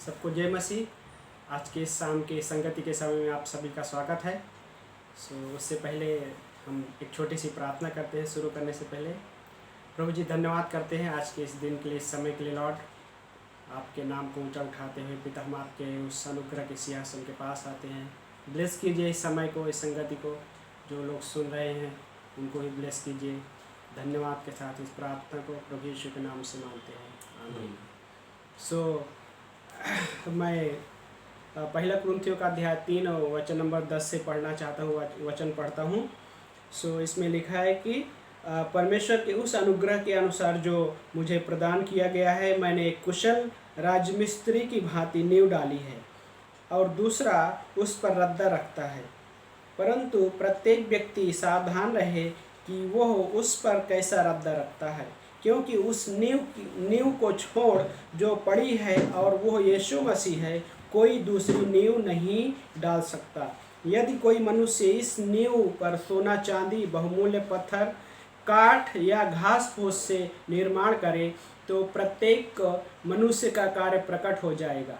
सबको जय मसीह। आज के शाम के संगति के समय में आप सभी का स्वागत है। उससे पहले हम एक छोटी सी प्रार्थना करते हैं। शुरू करने से पहले प्रभु जी धन्यवाद करते हैं आज के इस दिन के लिए, इस समय के लिए। लॉर्ड, आपके नाम को ऊंचा उठाते हुए पिता हम आपके उस अनुग्रह के सिंहासन के पास आते हैं। ब्लेस कीजिए इस समय को, इस संगति को, जो लोग सुन रहे हैं उनको भी ब्लेस कीजिए। धन्यवाद के साथ इस प्रार्थना को प्रभु यीशु के नाम से मांगते हैं, आमीन। मैं पहला कुरिन्थियों का अध्याय 3 वचन नंबर 10 से पढ़ना चाहता हूँ, वचन पढ़ता हूँ। इसमें लिखा है कि परमेश्वर के उस अनुग्रह के अनुसार जो मुझे प्रदान किया गया है, मैंने एक कुशल राजमिस्त्री की भांति नींव डाली है और दूसरा उस पर रद्दा रखता है। परंतु प्रत्येक व्यक्ति सावधान रहे कि वह उस पर कैसा रद्दा रखता है, क्योंकि उस नींव को छोड़ जो पड़ी है और वह यीशु मसीह है, कोई दूसरी नींव नहीं डाल सकता। यदि कोई मनुष्य इस नींव पर सोना चांदी बहुमूल्य पत्थर काठ या घास फूस से निर्माण करे तो प्रत्येक मनुष्य का कार्य प्रकट हो जाएगा।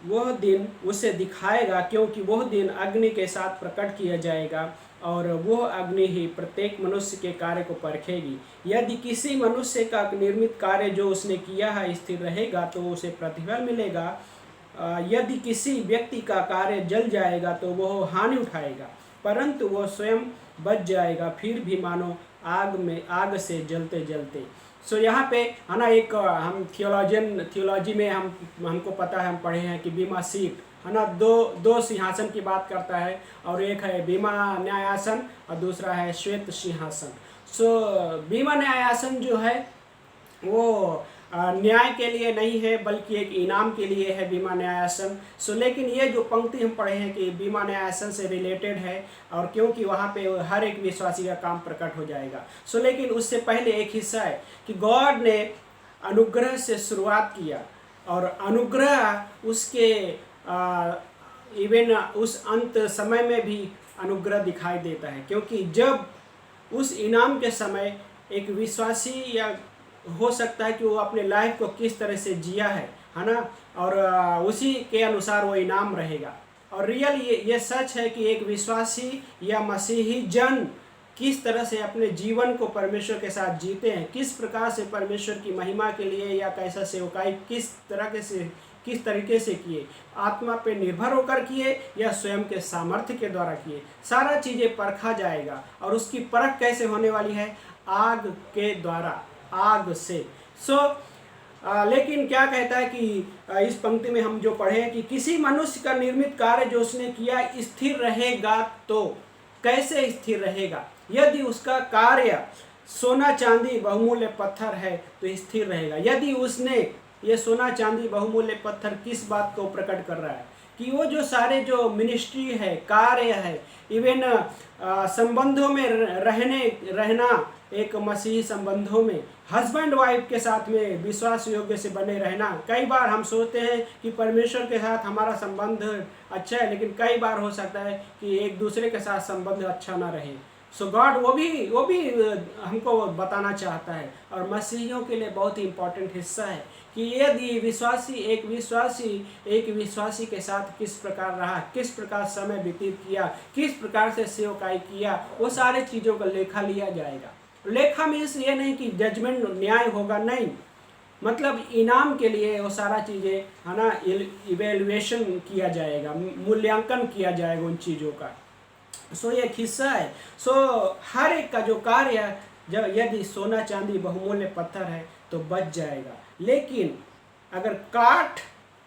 वह दिन उसे दिखाएगा, क्योंकि वह दिन अग्नि के साथ प्रकट किया जाएगा और वह अग्नि ही प्रत्येक मनुष्य के कार्य को परखेगी। यदि किसी मनुष्य का निर्मित कार्य जो उसने किया है स्थिर रहेगा तो उसे प्रतिफल मिलेगा। यदि किसी व्यक्ति का कार्य जल जाएगा तो वह हानि उठाएगा, परंतु वह स्वयं बच जाएगा, फिर भी मानो आग से जलते जलते। यहाँ पे है ना, एक हम थियोलॉजी में हमको पता है, हम पढ़े हैं कि बीमा सीट है ना, दो सिंहासन की बात करता है, और एक है बीमा न्यायासन और दूसरा है श्वेत सिंहासन। बीमा न्यायासन जो है वो न्याय के लिए नहीं है, बल्कि एक इनाम के लिए है बीमा न्यायासन। लेकिन ये जो पंक्ति हम पढ़े हैं कि बीमा न्यायासन से रिलेटेड है, और क्योंकि वहाँ पे हर एक विश्वासी का काम प्रकट हो जाएगा। लेकिन उससे पहले एक हिस्सा है कि गॉड ने अनुग्रह से शुरुआत किया, और अनुग्रह उसके इवन उस अंत समय में भी अनुग्रह दिखाई देता है, क्योंकि जब उस इनाम के समय एक विश्वासी या हो सकता है कि वो अपने लाइफ को किस तरह से जिया है ना, और उसी के अनुसार वो इनाम रहेगा। और रियल ये सच है कि एक विश्वासी या मसीही जन किस तरह से अपने जीवन को परमेश्वर के साथ जीते हैं, किस प्रकार से परमेश्वर की महिमा के लिए या कैसा सेवकाई किस तरीके से किए, आत्मा पे निर्भर होकर किए या स्वयं के सामर्थ्य के द्वारा किए, सारा चीज़ें परखा जाएगा। और उसकी परख कैसे होने वाली है? आग के द्वारा, आग से। लेकिन क्या कहता है कि इस पंक्ति में हम जो पढ़े कि किसी मनुष्य का निर्मित कार्य जो उसने किया स्थिर रहेगा, तो कैसे स्थिर रहेगा? यदि उसका कार्य सोना चांदी बहुमूल्य पत्थर है तो स्थिर रहेगा। यदि उसने ये सोना चांदी बहुमूल्य पत्थर किस बात को प्रकट कर रहा है कि वो जो सारे जो मिनिस्ट्री है, कार्य है, इवन संबंधों में रहना, एक मसीही संबंधों में हस्बैंड वाइफ के साथ में विश्वास योग्य से बने रहना। कई बार हम सोचते हैं कि परमेश्वर के साथ हमारा संबंध अच्छा है, लेकिन कई बार हो सकता है कि एक दूसरे के साथ संबंध अच्छा ना रहे। गॉड वो भी हमको बताना चाहता है, और मसीहियों के लिए बहुत ही इम्पोर्टेंट हिस्सा है कि यदि एक विश्वासी के साथ किस प्रकार रहा, किस प्रकार समय व्यतीत किया, किस प्रकार से सेवकाई किया, वो सारे चीज़ों का लेखा लिया जाएगा। लेखा मीन्स ये नहीं कि जजमेंट, न्याय होगा, नहीं, मतलब इनाम के लिए वो सारा चीज़ें है ना, इवेल्युएशन किया जाएगा, मूल्यांकन किया जाएगा उन चीज़ों का। ये एक हिस्सा है। हर एक का जो कार्य जब यदि सोना चांदी बहुमूल्य पत्थर है तो बच जाएगा, लेकिन अगर काठ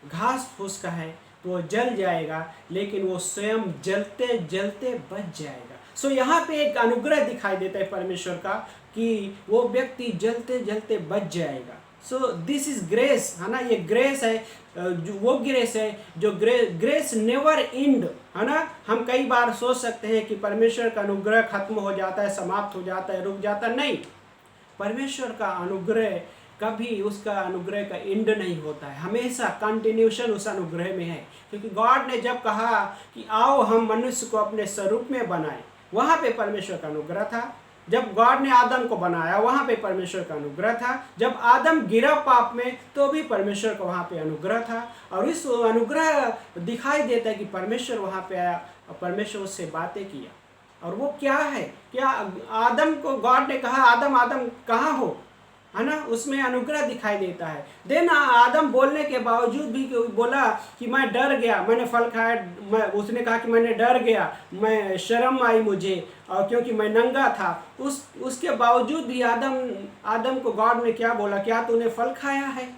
घास फूस का है तो वो जल जाएगा, लेकिन वो स्वयं जलते जलते बच जाएगा। यहाँ पे एक अनुग्रह दिखाई देता है परमेश्वर का कि वो व्यक्ति जलते जलते बच जाएगा। दिस इज ग्रेस, है ना, ये ग्रेस है, वो ग्रेस है जो ग्रेस नेवर एंड, है ना। हम कई बार सोच सकते हैं कि परमेश्वर का अनुग्रह खत्म हो जाता है, समाप्त हो जाता है, रुक जाता है। नहीं, परमेश्वर का अनुग्रह कभी, उसका अनुग्रह का एंड नहीं होता है, हमेशा कंटिन्यूशन उस अनुग्रह में है। क्योंकि गॉड ने जब कहा कि आओ हम मनुष्य को अपने स्वरूप में बनाएं, वहाँ पे परमेश्वर का अनुग्रह था। जब गॉड ने आदम को बनाया वहाँ पे परमेश्वर का अनुग्रह था, जब आदम गिरा पाप में तो भी परमेश्वर का वहाँ पे अनुग्रह था। और इस अनुग्रह दिखाई देता है कि परमेश्वर वहाँ पे आया और परमेश्वर उससे बातें किया। और वो क्या है, क्या आदम को गॉड ने कहा आदम आदम कहाँ हो, है ना, उसमें अनुग्रह दिखाई देता है। देन आदम बोलने के बावजूद भी बोला कि मैं डर गया, मैंने फल खाया, उसने कहा कि मैंने डर गया, मैं शर्म आई मुझे, और क्योंकि मैं नंगा था। उसके बावजूद भी आदम को गॉड ने क्या बोला, क्या तूने फल खाया है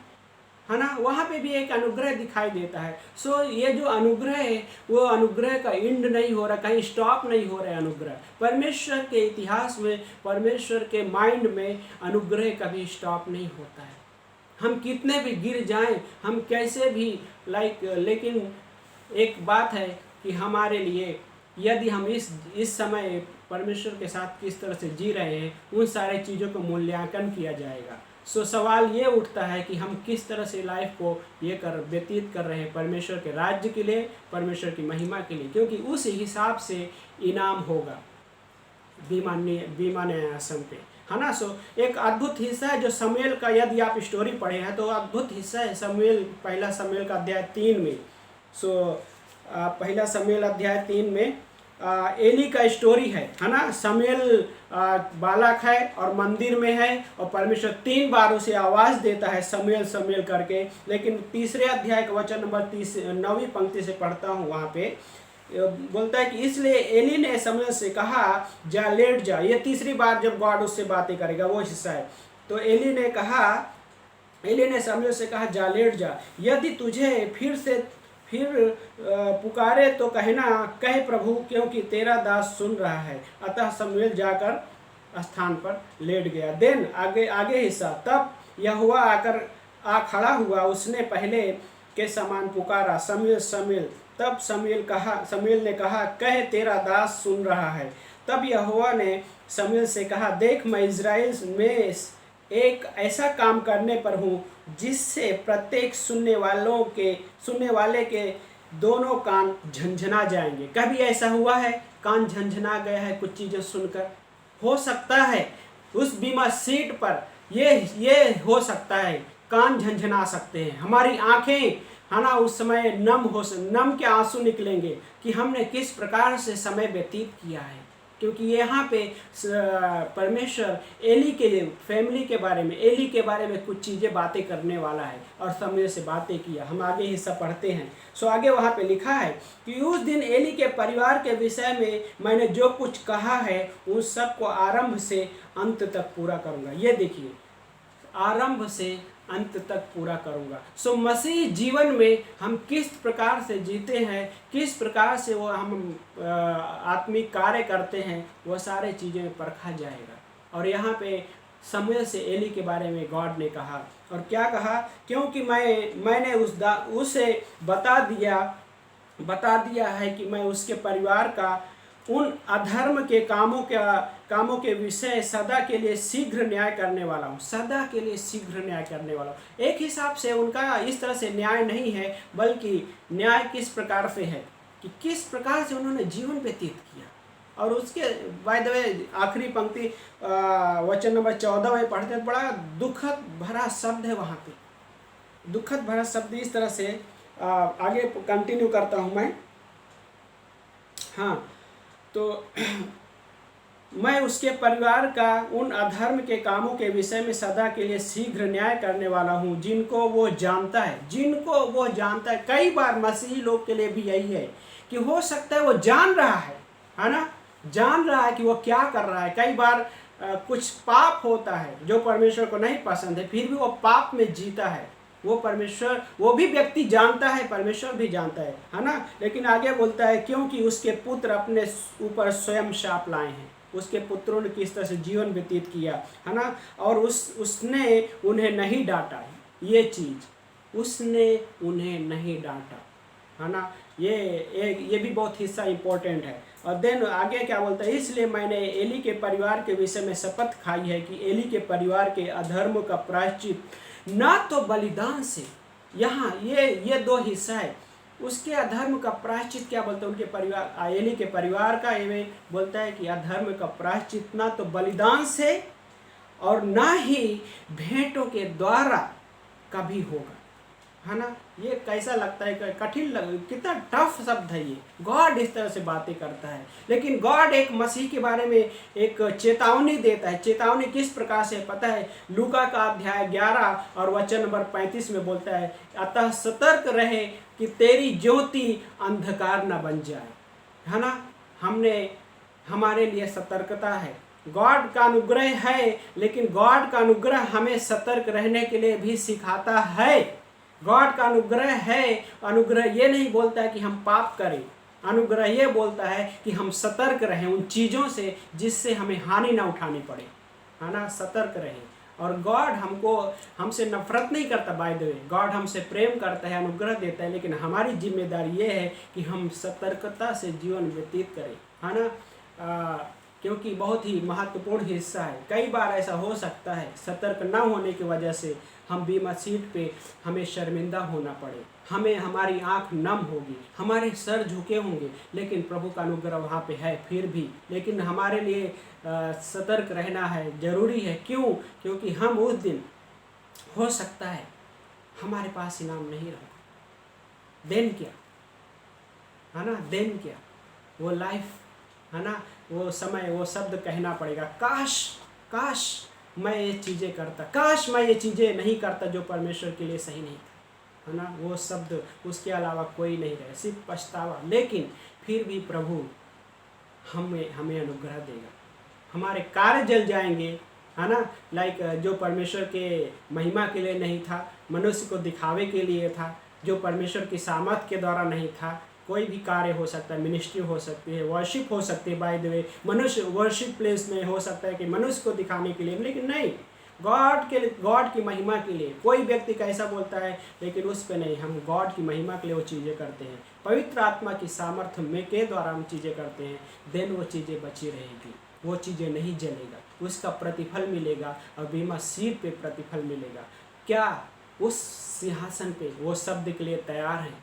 ना। वहाँ पे भी एक अनुग्रह दिखाई देता है। सो ये जो अनुग्रह है वो अनुग्रह का एंड नहीं हो रहा, कहीं स्टॉप नहीं हो रहा है अनुग्रह। परमेश्वर के इतिहास में, परमेश्वर के माइंड में अनुग्रह कभी स्टॉप नहीं होता है। हम कितने भी गिर जाएं, हम कैसे भी लेकिन एक बात है कि हमारे लिए यदि हम इस समय परमेश्वर के साथ किस तरह से जी रहे हैं, उन सारे चीज़ों को मूल्यांकन किया जाएगा। सो सवाल ये उठता है कि हम किस तरह से लाइफ को व्यतीत कर रहे हैं परमेश्वर के राज्य के लिए, परमेश्वर की महिमा के लिए, क्योंकि उस हिसाब से इनाम होगा बीमा न्यायासन पे, है ना। सो एक अद्भुत हिस्सा है जो शमूएल का, यदि आप स्टोरी पढ़े हैं तो अद्भुत हिस्सा है पहला शमूएल का अध्याय 3 में। सो पहला शमूएल अध्याय 3 में एली का स्टोरी है ना। शमूएल बालक है और मंदिर में है और परमेश्वर 3 बार उसे आवाज़ देता है शमूएल शमूएल करके। लेकिन तीसरे अध्याय का वचन नंबर 9वीं पंक्ति से पढ़ता हूँ, वहाँ पे बोलता है कि इसलिए एली ने शमूएल से कहा जा लेट जा। ये तीसरी बार जब गॉड उससे बातें करेगा वो हिस्सा है। तो एली ने शमूएल से कहा जा लेट जा, यदि तुझे फिर पुकारे तो कहे प्रभु, क्योंकि तेरा दास सुन रहा है। अतः शमूएल जाकर स्थान पर लेट गया। देन आगे हिस्सा, तब यहोवा आ खड़ा हुआ, उसने पहले के समान पुकारा, शमूएल शमूएल। तब शमूएल ने कहा, कहे तेरा दास सुन रहा है। तब यहोवा ने शमूएल से कहा, देख मैं इज़राइल में एक ऐसा काम करने पर हूँ जिससे प्रत्येक सुनने वाले के दोनों कान झंझना जाएंगे। कभी ऐसा हुआ है कान झंझना गया है कुछ चीज़ें सुनकर? हो सकता है उस बीमा सीट पर ये हो सकता है, कान झंझना सकते हैं, हमारी आंखें, है ना, उस समय नम के आंसू निकलेंगे कि हमने किस प्रकार से समय व्यतीत किया है। क्योंकि यहाँ पे परमेश्वर एली के फैमिली के बारे में, एली के बारे में कुछ चीज़ें बातें करने वाला है और शमूएल से बातें किया। हम आगे हिस्सा पढ़ते हैं। सो आगे वहाँ पे लिखा है कि उस दिन एली के परिवार के विषय में मैंने जो कुछ कहा है उन सब को आरंभ से अंत तक पूरा करूँगा। ये देखिए, आरंभ से अंत तक पूरा करूँगा। सो मसीह जीवन में हम किस प्रकार से जीते हैं, किस प्रकार से वो हम आत्मिक कार्य करते हैं, वो सारे चीज़ें में परखा जाएगा। और यहाँ पे शमूएल से एली के बारे में गॉड ने कहा, और क्या कहा, क्योंकि मैंने उसे बता दिया है कि मैं उसके परिवार का उन अधर्म के कामों के विषय सदा के लिए शीघ्र न्याय करने वाला हूँ। सदा के लिए शीघ्र न्याय करने वाला हूँ। एक हिसाब से उनका इस तरह से न्याय नहीं है, बल्कि न्याय किस प्रकार से है कि किस प्रकार से उन्होंने जीवन व्यतीत किया। और उसके बाय द वे आखिरी पंक्ति वचन नंबर 14 में पढ़ते हैं, बड़ा दुखद भरा शब्द है वहाँ पे। दुखद भरा शब्द इस तरह से आगे कंटिन्यू करता हूँ मैं। हाँ, तो मैं उसके परिवार का उन अधर्म के कामों के विषय में सदा के लिए शीघ्र न्याय करने वाला हूँ, जिनको वो जानता है। कई बार मसीही लोग के लिए भी यही है कि हो सकता है वो जान रहा है ना, जान रहा है कि वो क्या कर रहा है। कई बार कुछ पाप होता है जो परमेश्वर को नहीं पसंद है, फिर भी वो पाप में जीता है। वो भी व्यक्ति जानता है, परमेश्वर भी जानता है ना। लेकिन आगे बोलता है, क्योंकि उसके पुत्र अपने ऊपर स्वयं शाप लाए हैं। उसके पुत्रों ने किस तरह से जीवन व्यतीत किया, है ना, और उसने उन्हें नहीं डांटा। ये चीज़ उसने उन्हें नहीं डांटा, है ना। ये भी बहुत हिस्सा इम्पोर्टेंट है। और देन आगे क्या बोलता है, इसलिए मैंने एली के परिवार के विषय में शपथ खाई है कि एली के परिवार के अधर्म का प्रायश्चित ना तो बलिदान से, यहाँ ये 2 हिस्सा है, उसके अधर्म का प्रायश्चित क्या बोलते हैं, उनके परिवार, एली के परिवार का ये बोलता है कि अधर्म का प्रायश्चित ना तो बलिदान से और ना ही भेंटों के द्वारा कभी होगा, है ना। ये कैसा लगता है, कठिन कितना टफ शब्द है ये। गॉड इस तरह से बातें करता है, लेकिन गॉड एक मसीह के बारे में एक चेतावनी देता है। चेतावनी किस प्रकार से पता है, लूका का अध्याय 11 और वचन नंबर 35 में बोलता है, अतः सतर्क रहे कि तेरी ज्योति अंधकार न बन जाए, है ना। हमारे लिए सतर्कता है, गॉड का अनुग्रह है, लेकिन गॉड का अनुग्रह हमें सतर्क रहने के लिए भी सिखाता है। गॉड का अनुग्रह है, अनुग्रह ये नहीं बोलता है कि हम पाप करें, अनुग्रह ये बोलता है कि हम सतर्क रहें उन चीज़ों से जिससे हमें हानि ना उठानी पड़े, है ना, सतर्क रहें। और गॉड हमसे नफरत नहीं करता, बाय द वे गॉड हमसे प्रेम करता है, अनुग्रह देता है, लेकिन हमारी जिम्मेदारी ये है कि हम सतर्कता से जीवन व्यतीत करें, है ना। क्योंकि बहुत ही महत्वपूर्ण हिस्सा है। कई बार ऐसा हो सकता है सतर्क न होने की वजह से हम बीमा सीट पे हमें शर्मिंदा होना पड़े, हमारी आंख नम होगी, हमारे सर झुके होंगे, लेकिन प्रभु का अनुग्रह वहाँ पे है फिर भी। लेकिन हमारे लिए सतर्क रहना है, जरूरी है। क्यों? क्योंकि हम उस दिन हो सकता है हमारे पास इनाम नहीं रहा, देन क्या, है ना, देन क्या, वो लाइफ, है ना, वो समय, वो शब्द कहना पड़ेगा, काश मैं ये चीज़ें करता, काश मैं ये चीज़ें नहीं करता जो परमेश्वर के लिए सही नहीं था, है ना। वो शब्द, उसके अलावा कोई नहीं रहे, सिर्फ पछतावा। लेकिन फिर भी प्रभु हमें अनुग्रह देगा, हमारे कार्य जल जाएंगे, है ना। लाइक जो परमेश्वर के महिमा के लिए नहीं था, मनुष्य को दिखावे के लिए था, जो परमेश्वर की सामर्थ के द्वारा नहीं था। कोई भी कार्य हो सकता है, मिनिस्ट्री हो सकती है, वर्शिप हो सकती है, बाय द वे मनुष्य वर्शिप प्लेस में हो सकता है कि मनुष्य को दिखाने के लिए, लेकिन नहीं, गॉड की महिमा के लिए। कोई व्यक्ति कैसा बोलता है, लेकिन उस पे नहीं, हम गॉड की महिमा के लिए वो चीज़ें करते हैं, पवित्र आत्मा की सामर्थ्य में के द्वारा हम चीज़ें करते हैं, देन वो चीज़ें बची रहेगी, वो चीज़ें नहीं जलेगा, उसका प्रतिफल मिलेगा और बीमा सीट पे प्रतिफल मिलेगा। क्या उस सिंहासन पे वो शब्द के लिए तैयार हैं?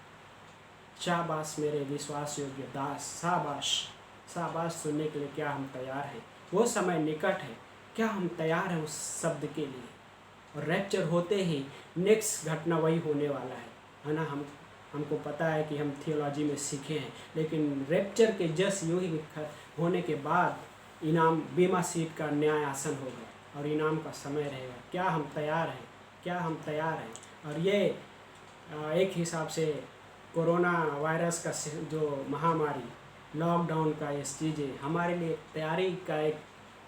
शाबाश मेरे विश्वास योग्य दास, शाबाश शाबाश सुनने के लिए क्या हम तैयार हैं? वो समय निकट है, क्या हम तैयार हैं उस शब्द के लिए? और रैप्चर होते ही नेक्स्ट घटना वही होने वाला है ना। हमको पता है कि हम थियोलॉजी में सीखे हैं, लेकिन रैप्चर के जस्ट यूँ ही होने के बाद इनाम, बीमा सीट का न्याय आसन होगा और इनाम का समय रहेगा। क्या हम तैयार हैं? क्या हम तैयार हैं? और ये एक हिसाब से कोरोना वायरस का जो महामारी, लॉकडाउन का ये चीज़ें हमारे लिए तैयारी का एक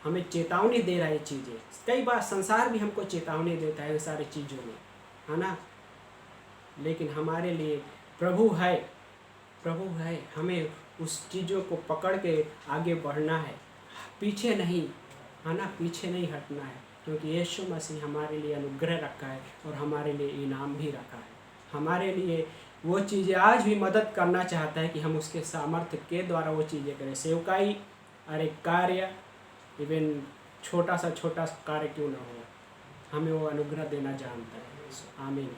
हमें चेतावनी दे रहा है। चीज़ें कई बार संसार भी हमको चेतावनी देता है इन सारी चीज़ों में, है ना। लेकिन हमारे लिए प्रभु है, हमें उस चीज़ों को पकड़ के आगे बढ़ना है, पीछे नहीं, है ना, पीछे नहीं हटना है, क्योंकि यीशु मसीह हमारे लिए अनुग्रह रखा है और हमारे लिए इनाम भी रखा है। हमारे लिए वो चीज़ें आज भी मदद करना चाहता है कि हम उसके सामर्थ्य के द्वारा वो चीज़ें करें। सेवकाई और एक कार्य, इवन छोटा सा कार्य क्यों ना हो, हमें वो अनुग्रह देना जानता है। आमीन।